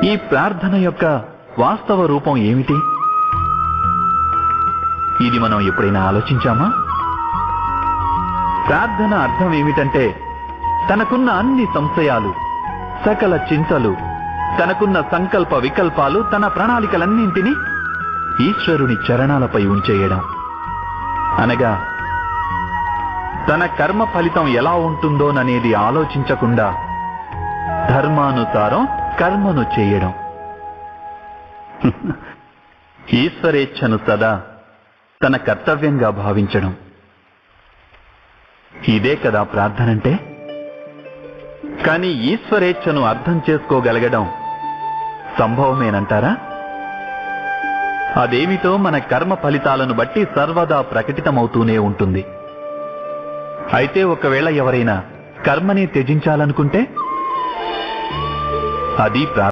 ఈ ప్రార్థన యొక్క వాస్తవ రూపం ఏమిటి? ఇది మనం ఎప్పుడైనా ఆలోచించామా? ప్రార్థన అర్థం ఏమిటంటే తనకున్న అన్ని సంశయాలు, సకల చింతలు, తనకున్న సంకల్ప వికల్పాలు, తన ప్రణాళికలన్నింటినీ ఈశ్వరుని చరణాలపై ఉంచేయడం. అనగా తన కర్మ ఫలితం ఎలా ఉంటుందోననేది ఆలోచించకుండా ధర్మానుసారం కర్మను చేయడం. ఈశ్వరేచ్ఛను సదా తన కర్తవ్యంగా భావించడం. ఇదే కదా ప్రార్థనంటే. కానీ ఈశ్వరేచ్ఛను అర్థం చేసుకోగలగడం సంభవమేనంటారా? అదేమిటో మన కర్మ ఫలితాలను బట్టి సర్వదా ప్రకటితమవుతూనే ఉంటుంది. అయితే ఒకవేళ ఎవరైనా కర్మని త్యజించాలనుకుంటే అది